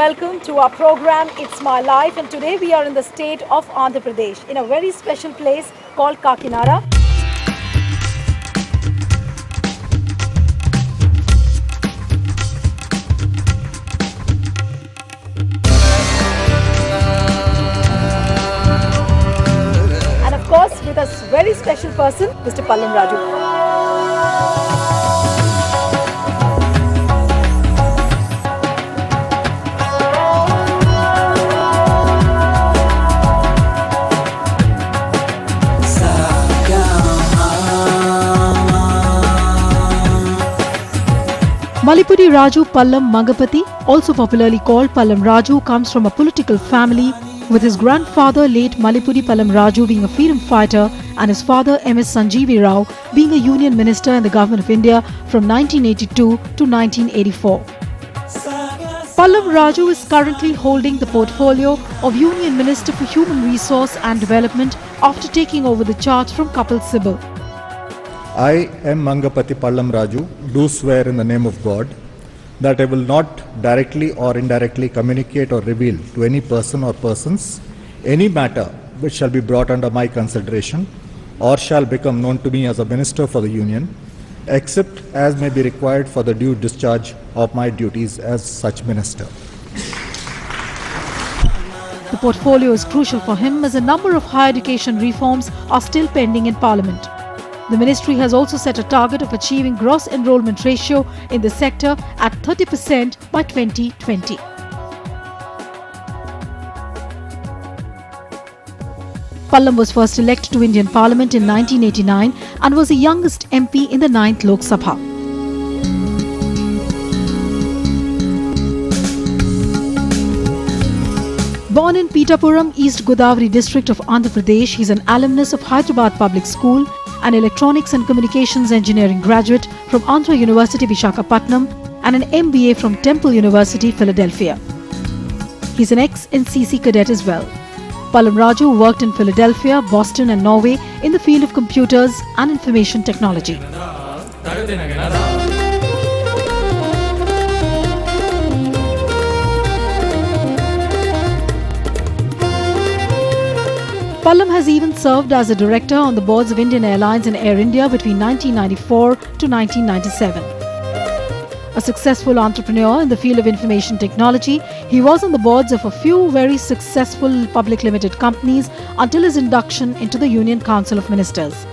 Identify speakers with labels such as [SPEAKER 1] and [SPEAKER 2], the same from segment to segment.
[SPEAKER 1] welcome to our program It's My Life, and today we are in the state of Andhra Pradesh in a very special place called Kakinada. And of course with a very special person, Mr. Pallam Raju. Malipudi Raju Pallam Mangapati, also popularly called Pallam Raju, comes from a political family, with his grandfather late Malipudi Pallam Raju being a freedom fighter and his father M.S. Sanjeevi Rao being a union minister in the government of India from 1982 to 1984. Pallam Raju is currently holding the portfolio of Union Minister for Human Resource and Development after taking over the charge from Kapil Sibal.
[SPEAKER 2] I, M Mangapati Pallam Raju, do swear in the name of God that I will not directly or indirectly communicate or reveal to any person or persons any matter which shall be brought under my consideration or shall become known to me as a Minister for the Union, except as may be required for the due discharge of my duties as such Minister.
[SPEAKER 1] The portfolio is crucial for him as a number of higher education reforms are still pending in Parliament. The ministry has also set a target of achieving gross enrollment ratio in the sector at 30% by 2020. Pallam was first elected to Indian Parliament in 1989 and was the youngest MP in the 9th Lok Sabha. Born in Pitapuram, East Godavari district of Andhra Pradesh, he is an alumnus of Hyderabad Public School, an Electronics and Communications Engineering graduate from Andhra University Visakhapatnam and an MBA from Temple University, Philadelphia. He is an ex-NCC cadet as well. Pallam Raju worked in Philadelphia, Boston and Norway in the field of computers and information technology. Pallam has even served as a director on the boards of Indian Airlines and Air India between 1994 to 1997. A successful entrepreneur in the field of information technology, he was on the boards of a few very successful public limited companies until his induction into the Union Council of Ministers.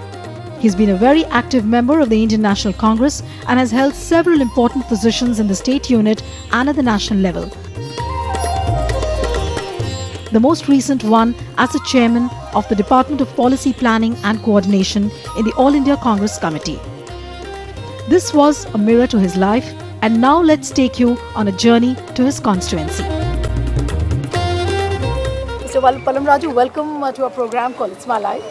[SPEAKER 1] He's been a very active member of the Indian National Congress and has held several important positions in the state unit and at the national level. The most recent one as the chairman of the Department of Policy Planning and Coordination in the All India Congress Committee. This was a mirror to his life, and now let's take you on a journey to his constituency. Mr. Pallam Raju, welcome to our program called It's My Life.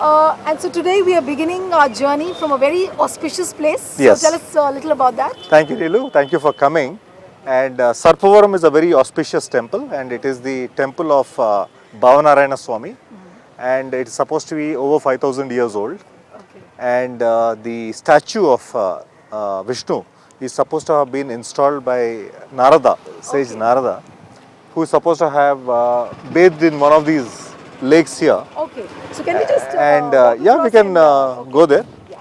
[SPEAKER 1] And so today we are beginning our journey from a very auspicious place.
[SPEAKER 3] Yes.
[SPEAKER 1] So tell us a little about that.
[SPEAKER 3] Thank you, Neelu. Thank you for coming. And Sarpavaram is a very auspicious temple, and it is the temple of Bhavanarayana Swami, and it is supposed to be over 5,000 years old.
[SPEAKER 1] Okay.
[SPEAKER 3] And the statue of Vishnu is supposed to have been installed by Narada, sage Narada, who is supposed to have bathed in one of these lakes here.
[SPEAKER 1] Okay. So can we just
[SPEAKER 3] yeah, we can go there.
[SPEAKER 1] Yeah.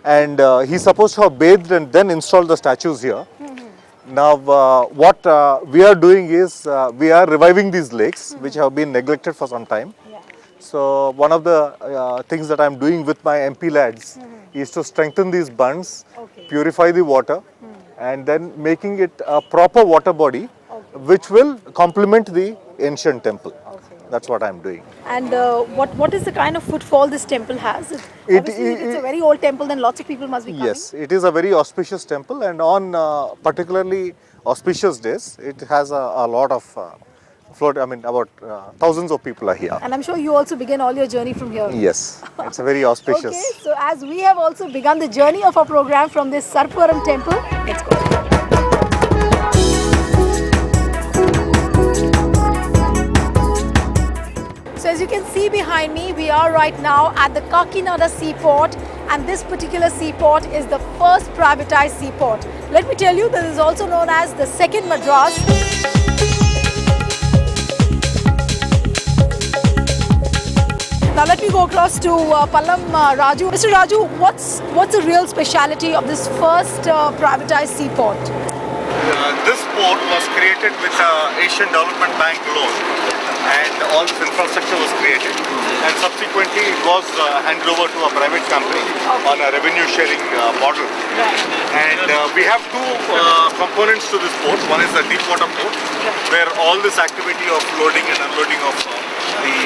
[SPEAKER 3] And he's supposed to have bathed and then installed the statues here. Now, what we are doing is we are reviving these lakes, which have been neglected for some time.
[SPEAKER 1] Yeah.
[SPEAKER 3] So, one of the things that I am doing with my MP lads is to strengthen these bunds, purify the water, and then making it a proper water body, which will complement the ancient temple. That's what I am doing.
[SPEAKER 1] And what is the kind of footfall this temple has? Obviously, it's a very old temple, then lots of people must be coming.
[SPEAKER 3] Yes, it is a very auspicious temple, and on particularly auspicious days, it has a lot of about thousands of people are here.
[SPEAKER 1] And I'm sure you also begin all your journey from here.
[SPEAKER 3] Yes, it's a very auspicious.
[SPEAKER 1] Okay, so as we have also begun the journey of our program from this Sarpavaram temple, let's go. So as you can see behind me, we are right now at the Kakinada Seaport, and this particular seaport is the first privatized seaport. Let me tell you, this is also known as the second Madras. Now let me go across to Pallam Raju. Mr. Raju, what's the real speciality of this first privatized seaport?
[SPEAKER 3] This port was created with Asian Development Bank loan, and all this infrastructure was created, and subsequently it was handed over to a private company on a revenue sharing model. And we have two components to this port. One is the deep water port, where all this activity of loading and unloading of the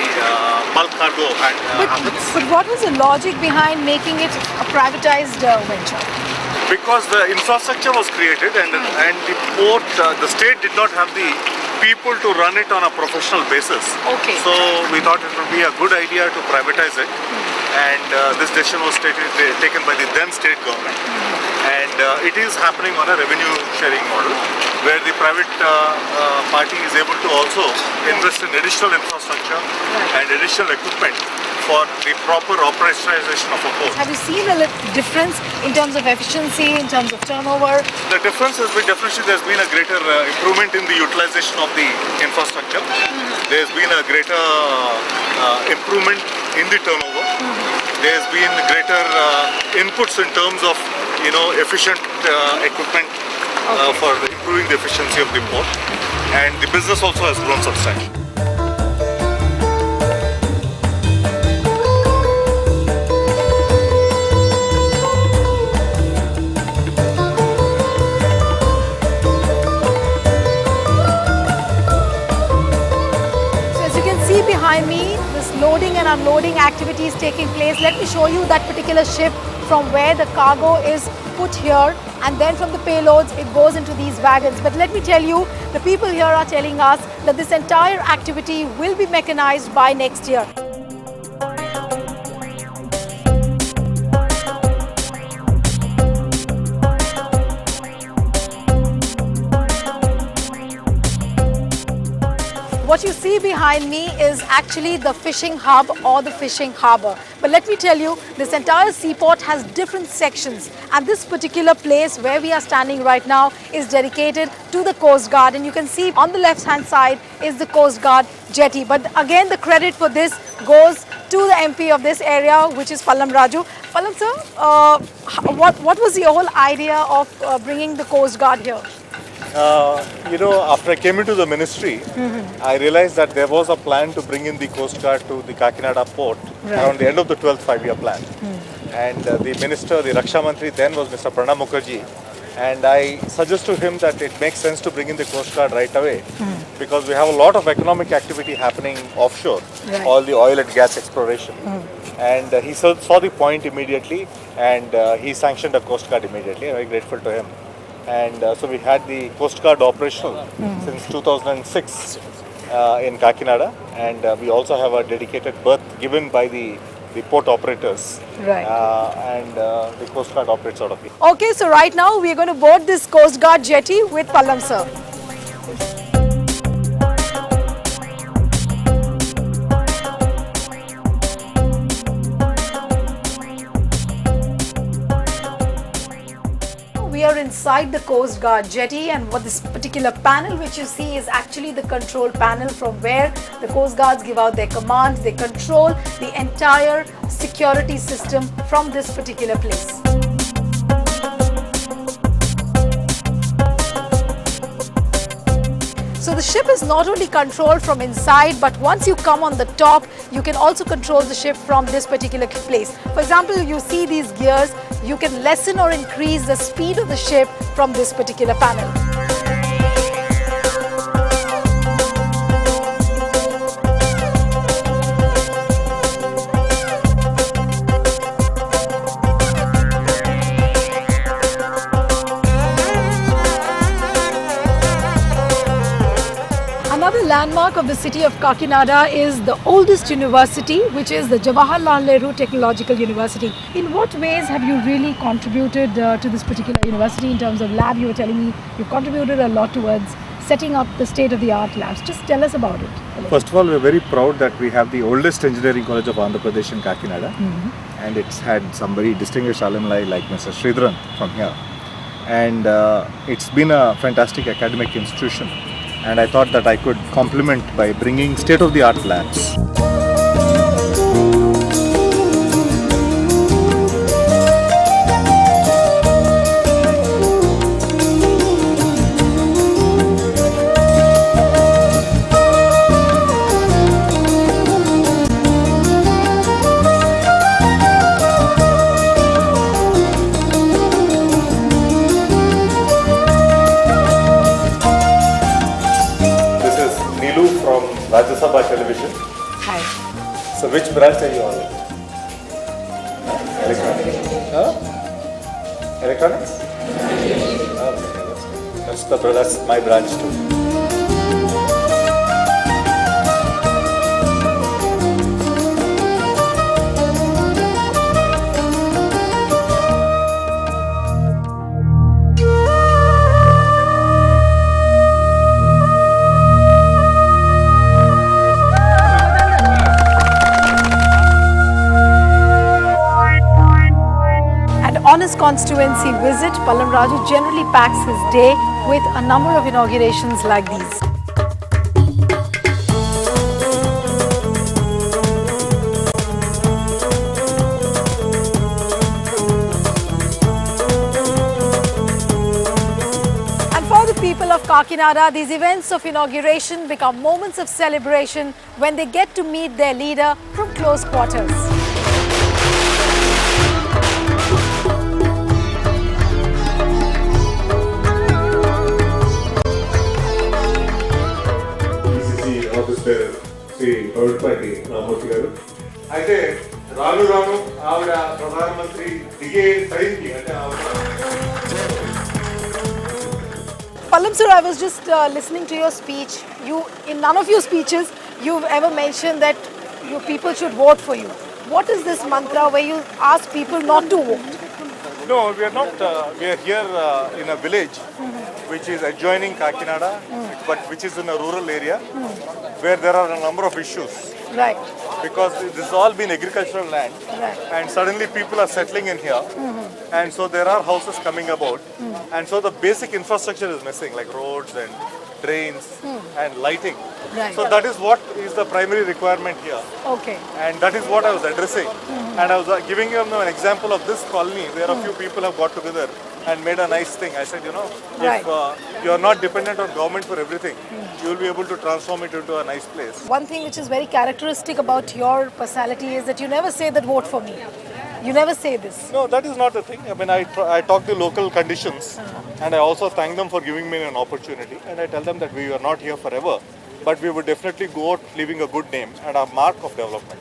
[SPEAKER 3] bulk cargo happens.
[SPEAKER 1] But what was the logic behind making it a privatized venture?
[SPEAKER 3] Because the infrastructure was created, and the port, the state did not have the people to run it on a professional basis.
[SPEAKER 1] Okay.
[SPEAKER 3] So we thought it would be a good idea to privatize it, and this decision was taken by the then state government. And it is happening on a revenue sharing model, where the private party is able to also invest in additional infrastructure and additional equipment for the proper operationalization of a port.
[SPEAKER 1] Have you seen a difference in terms of efficiency, in terms of turnover?
[SPEAKER 3] The difference has been definitely there's been a greater improvement in the utilization of the infrastructure. There's been a greater improvement in the turnover. There's been greater inputs in terms of efficient equipment for improving the efficiency of the port, and the business also has grown substantially.
[SPEAKER 1] Behind me, this loading and unloading activity is taking place. Let me show you that particular ship from where the cargo is put here, and then from the payloads it goes into these wagons. But let me tell you, the people here are telling us that this entire activity will be mechanized by next year. What you see behind me is actually the fishing hub or the fishing harbour. But let me tell you, this entire seaport has different sections, and this particular place where we are standing right now is dedicated to the Coast Guard, and you can see on the left hand side is the Coast Guard jetty. But again, the credit for this goes to the MP of this area, which is Pallam Raju. Pallam sir, what was the whole idea of bringing the Coast Guard here?
[SPEAKER 3] After I came into the ministry, I realized that there was a plan to bring in the Coast Guard to the Kakinada port around the end of the 12th five-year plan. And the minister, the Raksha Mantri then was Mr. Pranab Mukherjee. And I suggested to him that it makes sense to bring in the Coast Guard right away, because we have a lot of economic activity happening offshore, all the oil and gas exploration. And he saw the point immediately, and he sanctioned a Coast Guard immediately. I'm very grateful to him. And so we had the Coast Guard operational since 2006 in Kakinada, and we also have a dedicated berth given by the port operators, and the Coast Guard operates out of it.
[SPEAKER 1] Okay, so right now we are going to board this Coast Guard jetty with Pallam sir. We are inside the Coast Guard jetty, and what this particular panel which you see is actually the control panel from where the Coast Guards give out their commands. They control the entire security system from this particular place. So the ship is not only controlled from inside, but once you come on the top, you can also control the ship from this particular place. For example, you see these gears, you can lessen or increase the speed of the ship from this particular panel. Another landmark of the city of Kakinada is the oldest university, which is the Jawahar Nehru Technological University. In what ways have you really contributed to this particular university in terms of lab? You were telling me you contributed a lot towards setting up the state-of-the-art labs. Just tell us about it.
[SPEAKER 2] First of all, we're very proud that we have the oldest engineering college of Andhra Pradesh in Kakinada, and it's had some very distinguished alumni like Mr. Sridharan from here. And it's been a fantastic academic institution. And I thought that I could complement by bringing state-of-the-art labs.
[SPEAKER 3] So which branch are you on? Electronics. Electronics? Okay, that's my branch too.
[SPEAKER 1] On his constituency visit, Pallam Raju generally packs his day with a number of inaugurations like these. And for the people of Kakinada, these events of inauguration become moments of celebration when they get to meet their leader from close quarters.
[SPEAKER 3] అయితే రాను రాను ఆవిడ ప్రధానమంత్రి దిగే టైంకి అంటే
[SPEAKER 1] Pallam sir, I was just listening to your speech. In none of your speeches, you've ever mentioned that your people should vote for you. What is this mantra where you ask people not to vote?
[SPEAKER 3] No, we are not. We are here in a village which is adjoining Kakinada, but which is in a rural area where there are a number of issues.
[SPEAKER 1] Right.
[SPEAKER 3] Because this has all been agricultural land,
[SPEAKER 1] Right.
[SPEAKER 3] and suddenly people are settling in here, and so there are houses coming about, and so the basic infrastructure is missing, like roads and drains and lighting.
[SPEAKER 1] Right.
[SPEAKER 3] So that is what is the primary requirement here,
[SPEAKER 1] Okay.
[SPEAKER 3] and that is what I was addressing. And I was giving them an example of this colony where a few people have got together and made a nice thing. I said,
[SPEAKER 1] Right.
[SPEAKER 3] if you are not dependent on government for everything, you will be able to transform it into a nice place.
[SPEAKER 1] One thing which is very characteristic about your personality is that you never say that vote for me. You never say this.
[SPEAKER 3] No, that is not the thing. I mean, I talk the local conditions, and I also thank them for giving me an opportunity, and I tell them that we are not here forever, but we would definitely go out leaving a good name and a mark of development.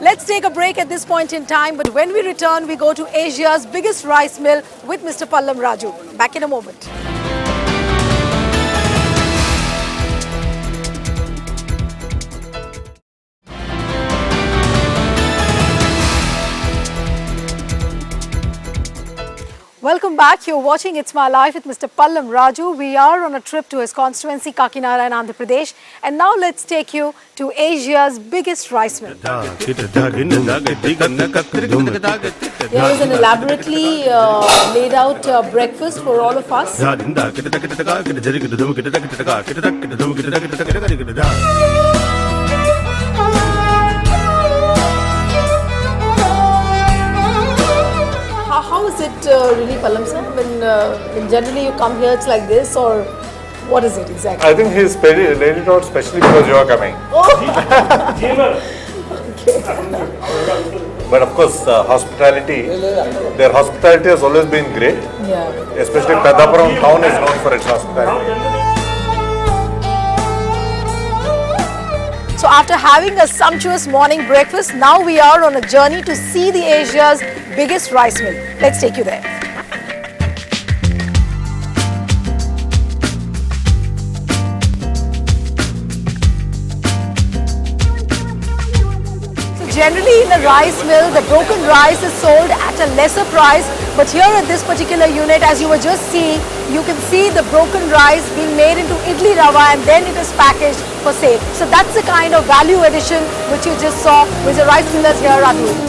[SPEAKER 1] Let's take a break at this point in time, but when we return, we go to Asia's biggest rice mill with Mr. Pallam Raju. Back in a moment. Welcome back. You're watching It's My Life with Mr. Pallam Raju. We are on a trip to his constituency, Kakinada in Andhra Pradesh. And now let's take you to Asia's biggest rice mill. There is an elaborately laid out breakfast for all of us. How is it really, Pallam sir? When generally you come here, it's like this, or what is it exactly?
[SPEAKER 3] I think he's laid it out specially because you are coming.
[SPEAKER 1] Okay.
[SPEAKER 3] But of course, hospitality, their hospitality has always been great.
[SPEAKER 1] Yeah.
[SPEAKER 3] Especially Pedapuram town is known for its hospitality.
[SPEAKER 1] So after having a sumptuous morning breakfast, now we are on a journey to see the Asia's biggest rice mill. Let's take you there. So generally in a rice mill, the broken rice is sold at a lesser price, but here at this particular unit, as you were just seeing, you can see the broken rice being made into idli rava and then it is packaged for sale. So that's the kind of value addition which you just saw with the rice millers here are doing.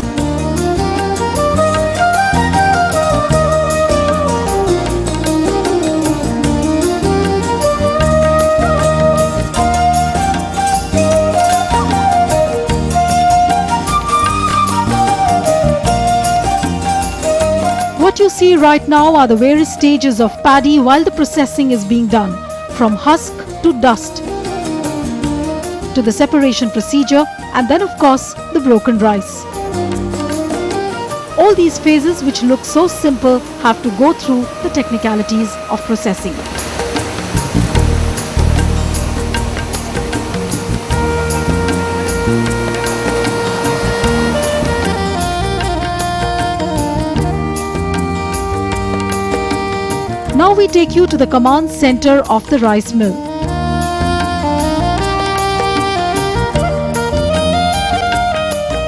[SPEAKER 1] What you see right now are the various stages of paddy while the processing is being done, from husk to dust, to the separation procedure, and then of course the broken rice. All these phases, which look so simple, have to go through the technicalities of processing. Now we take you to the command center of the rice mill.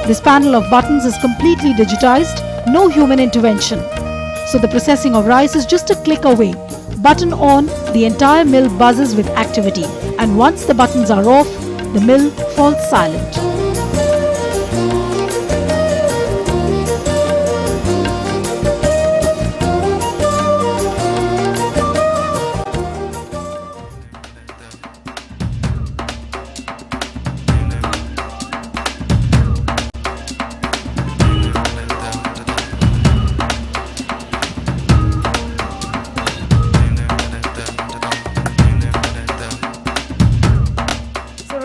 [SPEAKER 1] This panel of buttons is completely digitized, no human intervention. So the processing of rice is just a click away. Button on, the entire mill buzzes with activity, and once the buttons are off, the mill falls silent.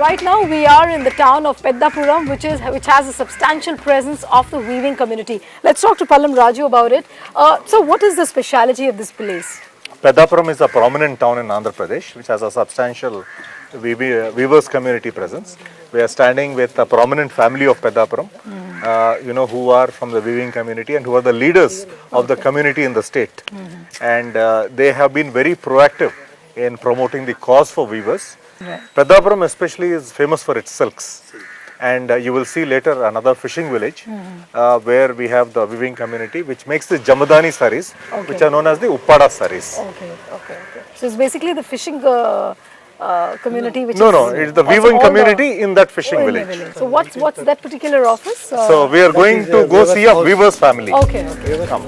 [SPEAKER 4] Right now we are in the town of Peddapuram, which has a substantial presence of the weaving community. Let's talk to Pallam Raju about it. So what is the speciality of this place?
[SPEAKER 3] Peddapuram is a prominent town in Andhra Pradesh which has a substantial weavers community presence. We are standing with a prominent family of Peddapuram, who are from the weaving community and who are the leaders of the community in the state. And they have been very proactive in promoting the cause for weavers. Right. Peddapuram especially is famous for its silks, and you will see later another fishing village where we have the weaving community which makes the Jamadani saris, which are known as the Uppada saris.
[SPEAKER 4] Okay. So it's basically the fishing community which
[SPEAKER 3] it's the weaving community in that fishing village.
[SPEAKER 4] So what's that particular office?
[SPEAKER 3] So we are going to go see a weaver's family.
[SPEAKER 4] Okay.
[SPEAKER 3] Come.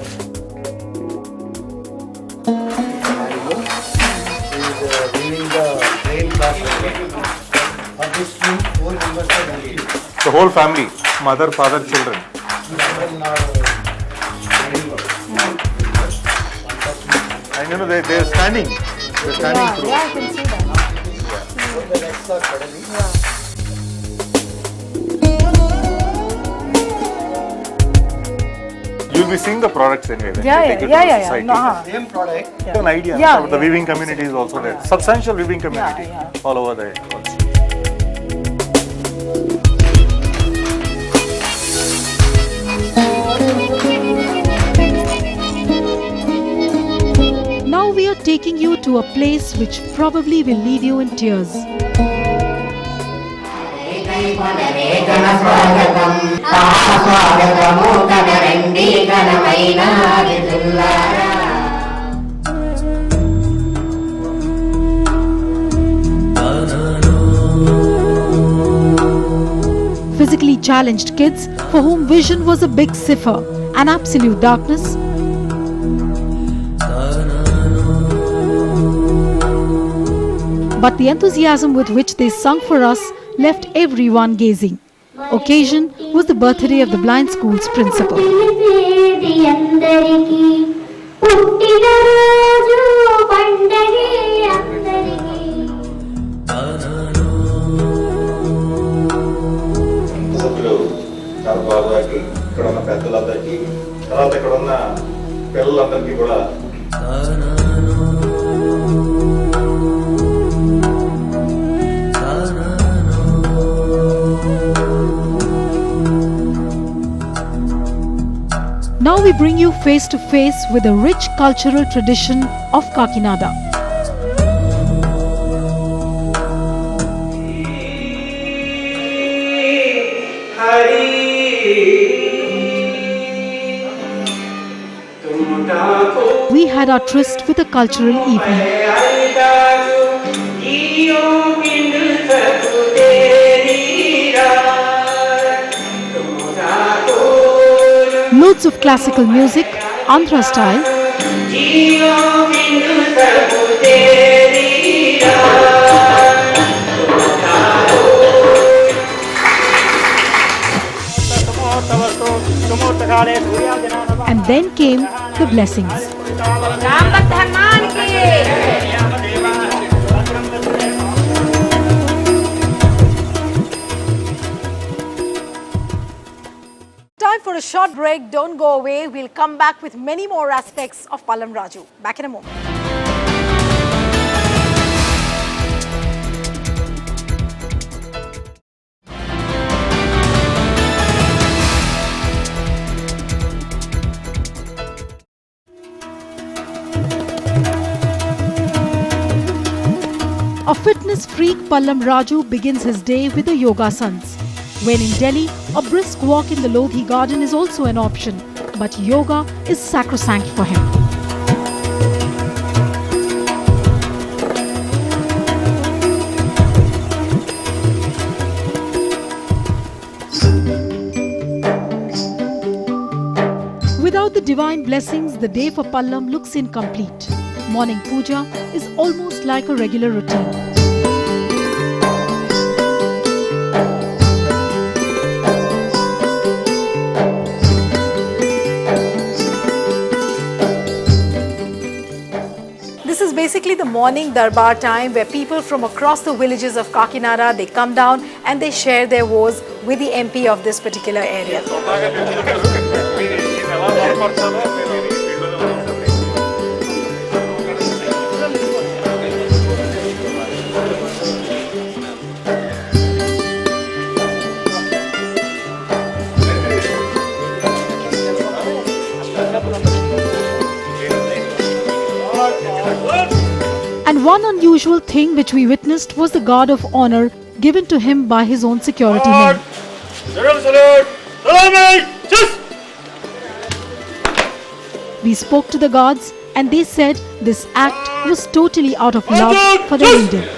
[SPEAKER 3] The whole family, mother, father, children. And they're standing. They're standing through.
[SPEAKER 4] Yeah, I can see that.
[SPEAKER 3] You'll be seeing the products anyway.
[SPEAKER 4] Yeah.
[SPEAKER 3] Same product. An idea. The weaving community is also there. Substantial weaving community all over there.
[SPEAKER 1] Now we are taking you to a place which probably will leave you in tears. Physically challenged kids for whom vision was a big cipher, an absolute darkness. But the enthusiasm with which they sung for us left everyone gazing. Occasion was the birthday of the blind school's principal. Now we bring you face to face with the rich cultural tradition of Kakinada. We had our tryst with a cultural evening. Loads of classical music, Andhra style. And then came the blessings.
[SPEAKER 4] Time for a short break. Don't go away. We'll come back with many more aspects of Pallam Raju. Back in a moment.
[SPEAKER 1] streak, Pallam Raju begins his day with the yogasans. When in Delhi, a brisk walk in the Lodhi garden is also an option, but yoga is sacrosanct for him. Without the divine blessings, the day for Pallam looks incomplete. Morning puja is almost like a regular routine.
[SPEAKER 4] This is basically the morning darbar time where people from across the villages of Kakinada, they come down and they share their woes with the MP of this particular area.
[SPEAKER 1] And one unusual thing which we witnessed was the guard of honor given to him by his own security men. We spoke to the guards and they said this act was totally out of love for the leader.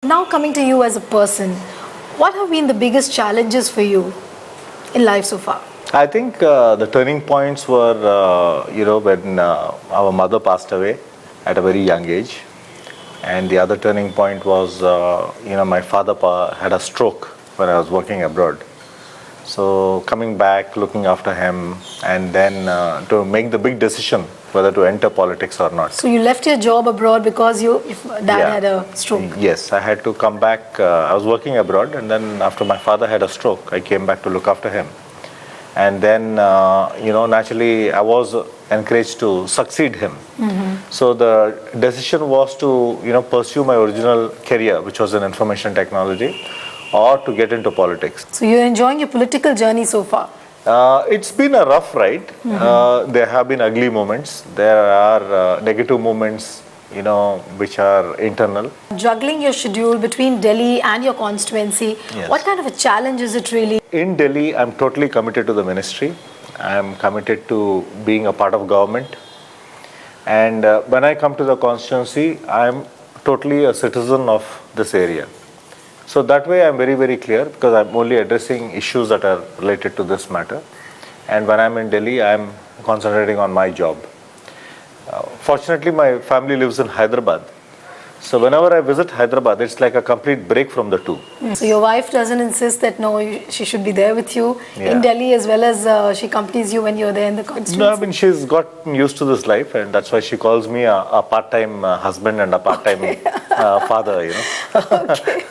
[SPEAKER 4] Now coming to you as a person, what have been the biggest challenges for you in life so far?
[SPEAKER 3] I think the turning points were, when our mother passed away at a very young age. And the other turning point was, my father had a stroke when I was working abroad. So coming back, looking after him, and then to make the big decision whether to enter politics or not.
[SPEAKER 4] So you left your job abroad because your dad had a stroke?
[SPEAKER 3] Yes, I had to come back. I was working abroad, and then after my father had a stroke, I came back to look after him. And then, naturally, I was encouraged to succeed him. Mm-hmm. So the decision was to, pursue my original career, which was in information technology, or to get into politics.
[SPEAKER 4] So you're enjoying your political journey so far?
[SPEAKER 3] It's been a rough ride. Mm-hmm. There have been ugly moments. There are negative moments, which are internal.
[SPEAKER 4] Juggling your schedule between Delhi and your constituency, yes. What kind of a challenge is it really?
[SPEAKER 3] In Delhi, I'm totally committed to the ministry. I'm committed to being a part of government. And when I come to the constituency, I'm totally a citizen of this area. So that way I'm very, very clear, because I'm only addressing issues that are related to this matter. And when I'm in Delhi, I'm concentrating on my job. Fortunately, my family lives in Hyderabad. So whenever I visit Hyderabad, it's like a complete break from the two.
[SPEAKER 4] So your wife doesn't insist that she should be there with you in Delhi, as well as she accompanies you when you're there in the constituency?
[SPEAKER 3] No, I mean, she's got used to this life, and that's why she calls me a part-time husband and a part-time father,
[SPEAKER 4] Okay.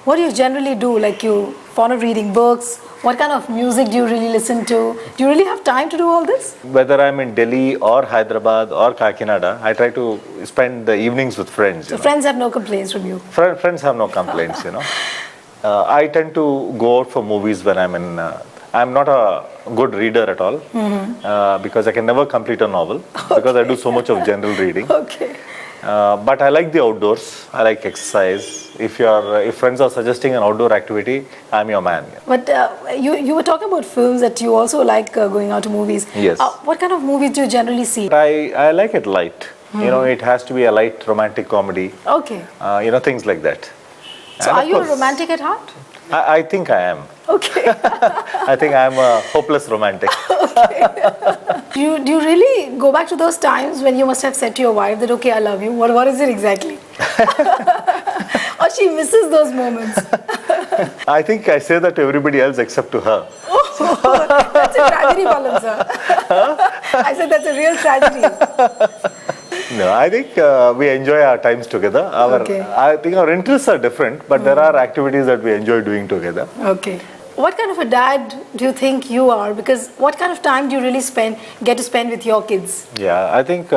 [SPEAKER 4] What do you generally do? Like, you fond of reading books? What kind of music do you really listen to? Do you really have time to do all this?
[SPEAKER 3] Whether I'm in Delhi or Hyderabad or Kakinada, I try to spend the evenings with friends.
[SPEAKER 4] So friends have no complaints from you?
[SPEAKER 3] Friends have no complaints, I tend to go out for movies when I'm in... I'm not a good reader at all, because I can never complete a novel, because I do so much of general reading.
[SPEAKER 4] Okay.
[SPEAKER 3] But I like the outdoors. I like exercise. If friends are suggesting an outdoor activity, I'm your man.
[SPEAKER 4] But you were talking about films, that you also like going out to movies.
[SPEAKER 3] Yes.
[SPEAKER 4] What kind of movies do you generally see?
[SPEAKER 3] I like it light. It has to be a light romantic comedy.
[SPEAKER 4] Okay.
[SPEAKER 3] Things like that.
[SPEAKER 4] So are you a romantic at heart?
[SPEAKER 3] I think I am.
[SPEAKER 4] Okay.
[SPEAKER 3] I think I'm a hopeless romantic.
[SPEAKER 4] Okay. Do you really go back to those times when you must have said to your wife that, okay, I love you? What is it exactly? Or she misses those moments?
[SPEAKER 3] I think I say that to everybody else except to her.
[SPEAKER 4] Oh, That's a tragedy, Pallam sir. I said that's a real tragedy.
[SPEAKER 3] No, I think we enjoy our times together.
[SPEAKER 4] Okay.
[SPEAKER 3] I think our interests are different, but there are activities that we enjoy doing together.
[SPEAKER 4] Okay. What kind of a dad do you think you are? Because what kind of time do you really get to spend with your kids?
[SPEAKER 3] Yeah, I think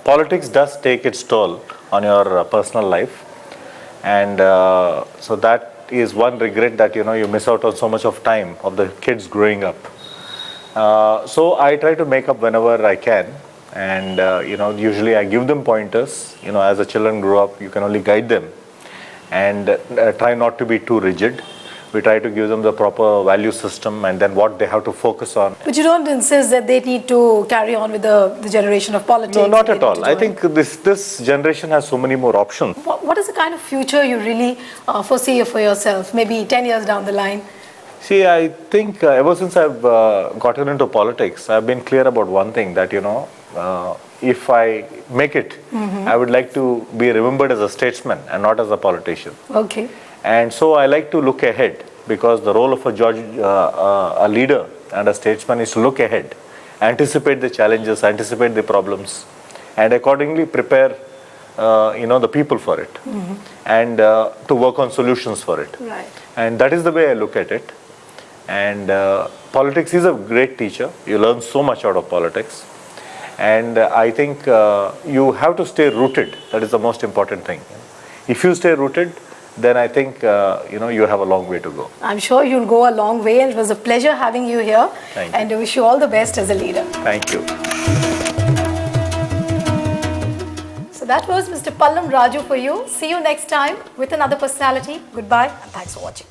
[SPEAKER 3] politics does take its toll on your personal life, and so that is one regret, that you miss out on so much of time of the kids growing up. So I try to make up whenever I can, and usually I give them pointers. As the children grow up, you can only guide them, and try not to be too rigid. We try to give them the proper value system and then what they have to focus on.
[SPEAKER 4] But you don't insist that they need to carry on with the generation of politics?
[SPEAKER 3] No, not at all. I think this generation has so many more options.
[SPEAKER 4] What is the kind of future you really foresee for yourself, maybe 10 years down the line?
[SPEAKER 3] See, I think ever since I've gotten into politics, I've been clear about one thing, that if I make it, I would like to be remembered as a statesman and not as a politician.
[SPEAKER 4] Okay.
[SPEAKER 3] And so I like to look ahead, because the role of a leader and a statesman is to look ahead, anticipate the challenges, anticipate the problems, and accordingly prepare the people for it, and to work on solutions for it.
[SPEAKER 4] Right.
[SPEAKER 3] And that is the way I look at it. And politics is a great teacher. You learn so much out of politics. And I think you have to stay rooted. That is the most important thing. If you stay rooted, then I think you have a long way to go.
[SPEAKER 4] I'm sure you'll go a long way, and it was a pleasure having you here.
[SPEAKER 3] Thank you.
[SPEAKER 4] And I wish you all the best as a leader.
[SPEAKER 3] Thank you.
[SPEAKER 4] So that was Mr. Pallam Raju for you. See you next time with another personality. Goodbye and thanks for watching.